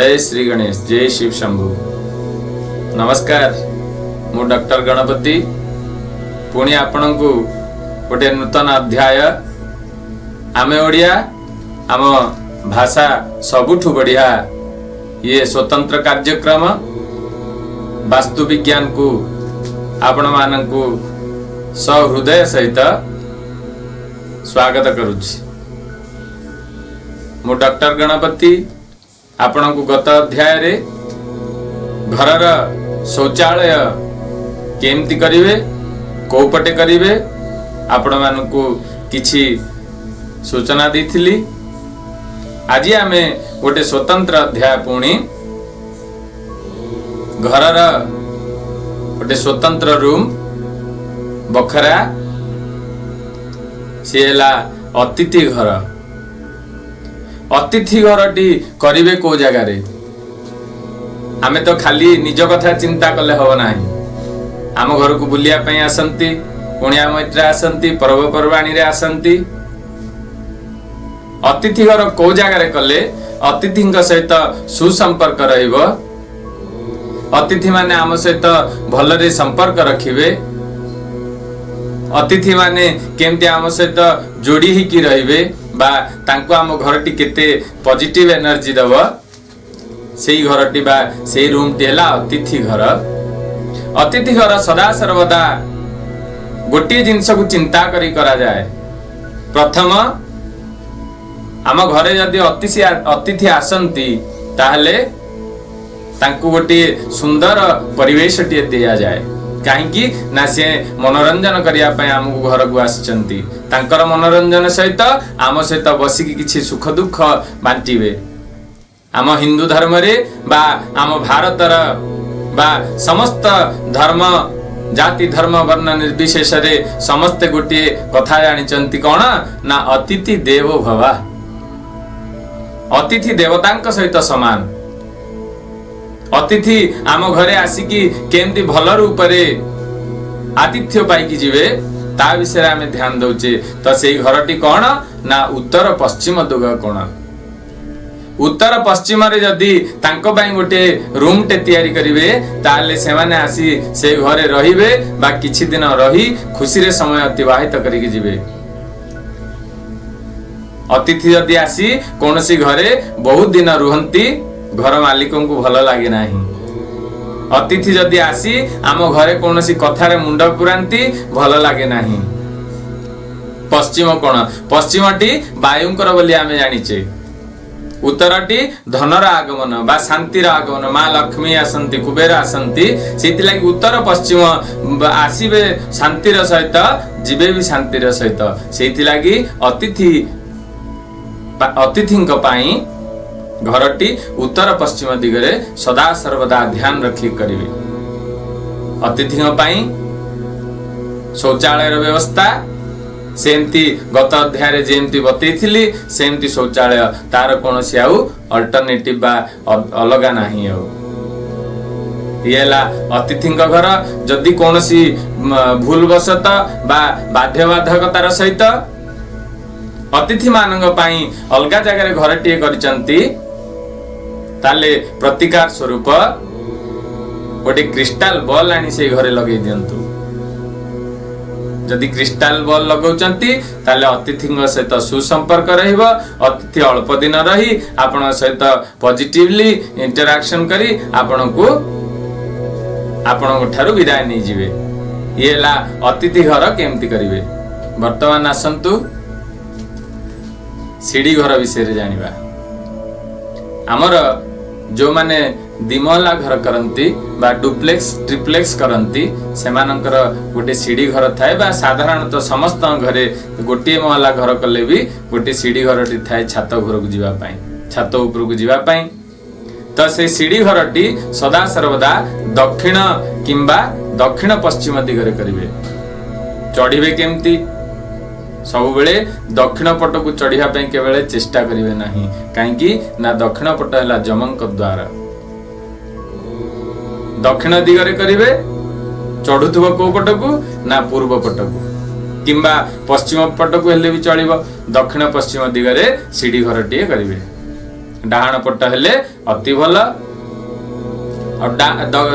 जय श्री गणेश, जय शिव शंभु। नमस्कार, मु डॉक्टर गणपति पुणी आपण को गोटे नूतन अध्याय आमे ओडिया आम भाषा सबुठु बढ़िया ये स्वतंत्र कार्यक्रम वास्तु विज्ञान को आपण मानकु सहृदय सहित स्वागत करुछि। मु डॉक्टर गणपति आपण को गत अध्याय रे घरर शौचालय केमती करिवे को पटे करिवे आपण मानकु किछि सूचना देथिली। आज आमे गोटे स्वतंत्र अध्याय पुणी घरर गोटे स्वतंत्र रूम बखरा सेला अतिथि घर। अतिथि घरटी करिवे को जगार आमे तो खाली निज कथा चिंता कले हब नाही। आम घर को बुलिया पई आसंती, कुणिया मैत्र आसंती, पर्वपर्वाणी रे आसंती। अतिथि घर को जगार कले अतिथि सहित सुसंपर्क रहिबो। अतिथि माने आम सहित भलरे संपर्क रखिबे। अतिथि माने केमती आम सहित जोड़ी ही की रहिबे बा तांको आम घरटी केते पॉजिटिव एनर्जी दब सेही घरटी बा सेही रूमटी हैला अतिथि घर। अतिथि घर सदा सर्वदा गोटे जिनस को चिंता करी करा जाए। प्रथम आम घरे जदि अतिथि आसंती ताहले तांको गोटे सुंदर परिवेश टी दिया जाए। कहीं ना से मनोरंजन करने आमको घर को आसचंती, तांकर मनोरंजन सहित आम सहित बसिकी किछि सुख दुख बांटिबे। आम हिंदू धर्म रे बा आम भारतर बा समस्त धर्म जाति धर्म वर्ण निर्विशेष रे समस्ते गोटे कथा जानिचंती कौन ना अतिथि देवो भव। अतिथि देवतांक सहित समान। अतिथि आम घरे आसिकी केमती भल रूपरे आतिथ्य पाइकी जीवे ता विषय आमे ध्यान दउचे। तो सेही घरटी कौन ना उत्तर पश्चिम दिग कोण। उत्तर पश्चिम रे जदि तांको बाई गोटे रूम टे तयारी करिवे ताले से माने आसी से घरे रहिबे बा किछि दिन रही खुशी रे समय अतिबाहित करिके जीवे। अतिथि जदि आसी कोनोसी घरे बहुत दिन रुहंती घर मालिकों को भल लगे नाही। अतिथि जदि आसी आम घरे कोनोसी कथारे मुंड पुरांती भल लगे नाही। पश्चिम कोण, पश्चिमटी वायुंकर बोली आमे जानिचे। उत्तरटी धनर आगमन बा शांतिर आगमन, माँ लक्ष्मी आसंती, कुबेर आसंती। सेति लागि उत्तर पश्चिम आसीबे शांतिर सहित जीवे भी शांतिर सहित। सेति लागि अतिथिंक पाई घरटी उत्तर पश्चिम दिगरे सदा सर्वदा ध्यान रखी करिवे। अतिथि पाई शौचालय व्यवस्था सेमती गत अध्याय जेमती बतैथिली सेमती शौचालय तार कोनोसी आउ अल्टरनेटिव बा अलगा नाही। येला अतिथिंक घर जदि कोनोसी भूलवशत बा बाध्यबाधकतार सहित अतिथि मानंग पाई अलगा जगह घरटी करिचंती ताले प्रतिकार स्वरूप गोटे क्रिस्टाल बॉल आनी से घरे लगे दियंतु। जदि क्रिस्टाल बॉल लगौचंती ताले अतिथि सहित सुसंपर्क रहिबो। अतिथि अल्प दिन रही आपण सहित पॉजिटिवली इंटरैक्शन करी आपण ठारू विदाय नहीं जिवे। येला अतिथि घर केमती करिवे। वर्तमान आसंतु सीढ़ी घर विषय जानिबा। आमर जो माने दिमहला घर करंती बा डुप्लेक्स ट्रिप्लेक्स करंती सेमानंकर गोटे सीढ़ी घर थाए बा साधारणतः समस्त घरे गोटे महला घर कले भी गोटे सीढ़ी घरटी थाए छात घर को जीवा पाई, छात ऊपर को जीवा पाई। तो से सीढ़ी घरटी सदा सर्वदा दक्षिण किंबा दक्षिण पश्चिम दिगरे करिवे। चढ़िबे केमती सब बेले दक्षिण पट को चढ़िया पे केवल चेष्टा करिवे नाही। काहेकि ना दक्षिण पट हैला जमंक द्वार। दक्षिण दिगरे करिवे चढ़ुथुबो को पट को ना पूर्व पट को किंबा पश्चिम पट को हेले भी चलिबो। दक्षिण पश्चिम दिगरे सीढ़ी घरटीए करिवे। डाहाण पट हेले अति भल।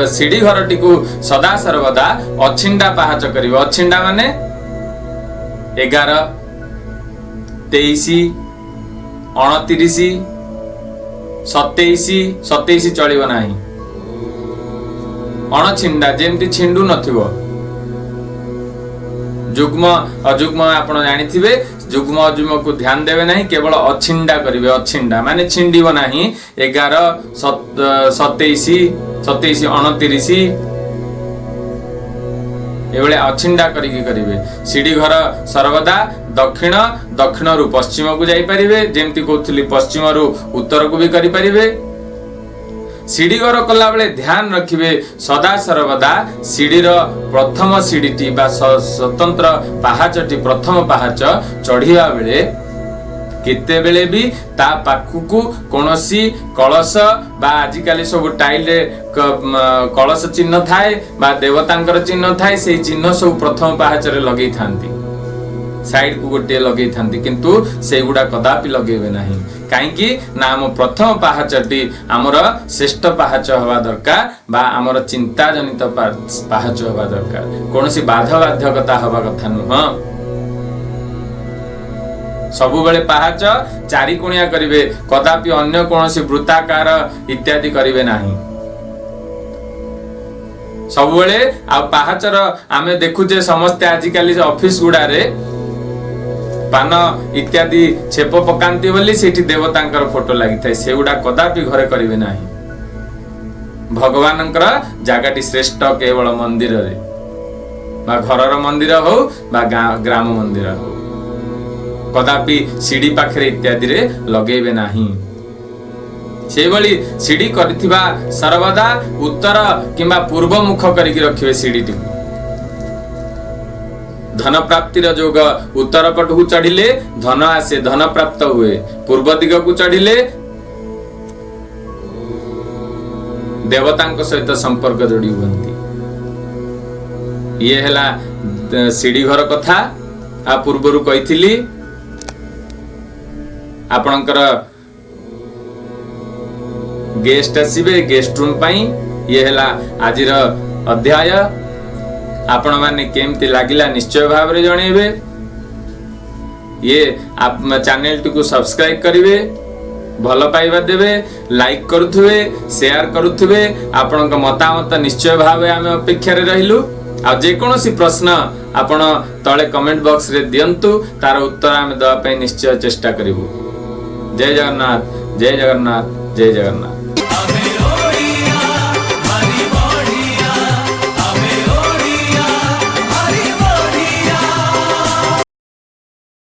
सीढ़ी घरटी को सदा सर्वदा अछिंडा पाहाच करिवे। अछिंडा माने 11, 23, 29, 27 चलिବ नाही। अणछिंडा जेमती छिंडू नथिबो। जुग्म अजुग्म आपण जानिथिबे। जुग्म अजुग्म को ध्यान देवे नहीं, केवल अछिंडा करिवे। अछिंडा माने छिंडीबो नाही। 11, 27, 29 एवळे अछिंडा करिके करिवे। सीढ़ी घर सर्वदा दक्षिण, दक्षिण रु पश्चिम को जाई परिवे। जेमती कहउथली पश्चिम रु उत्तर को भी करि परिवे। सीढ़ी घर कला बेले ध्यान रखिवे सदा सर्वदा सीढ़ी प्रथम सीढ़ीटी बा स्वतंत्र पहाचटी प्रथम पहाच चढ़िया बेले केते बेले भी ता पाखुकु कोनोसी कलश बा आजिकाली सब टाइल रे कलश चिन्ह थाए बा देवतांकर चिन्ह थाए। से चिन्ह सब प्रथम पहाच रे लगेई थांती, साइड को गोटे लगेई थांती, किंतु से गुडा कदापि लगेबे नाही। काईकि ना आम प्रथम पहाचटी आमर श्रेष्ठ पहाच हवा दरकार बा आमर चिंता जनित पहाच हवा दरकार। कोनोसी बाधा बाध्यकता हवा कथा नुह। सबु बेले पहाच चारि कोणिया करिवे, कदापि अन्य कोनोसी वृत्ताकार इत्यादि करिवे नाही। सबु बेले आ पहाचर आमे देखुजे समस्त आजिकाली ऑफिस गुडारे पान इत्यादि छेप पकांती बोली सेठी देवतांकर फोटो लागि थाए। सेउडा कदापि घरे करिवे नाही। भगवानंकर जागाटी श्रेष्ठ केवल मंदिर रे बा घरर मंदिर हो बा ग्राम मंदिर हो। कदापि सीढ़ी पाखरे इत्यादि रे लगेबे नाही। सेबली सीढ़ी करथिबा सर्वदा उत्तर किंबा पूर्व मुख करिकि रखिबे सीढ़ीटी। धन प्राप्तिर जोग उत्तर पट को चढ़िले धन आसे, धन प्राप्त हुए। पूर्व दिग को चढ़िले देवतांक सहित संपर्क जोड़ी हुअंती। ये हैला सीढ़ी घर कथा। आ पूर्वरु कहिथिली आपणकर गेस्ट आसीबे गेस्ट रूम पाई। ये हैला आजिर अध्याय। आपण माने केमती लागिला निश्चय भाव रे जणेबे। ये आप चैनल टी को सब्सक्राइब करिवे, भल पाइबा देबे, लाइक करुथुवे, शेयर करुथुवे। आपनक मतामत निश्चय भाव आमे अपेक्षा रे रहिलु। आ जे कोनोसी प्रश्न आपण तळे कमेंट बॉक्स रे दियंतु, तार उत्तर आमे दवा पे निश्चय चेष्टा करिवु। जय जगन्नाथ, जय जगन्नाथ, जय जगन्नाथ।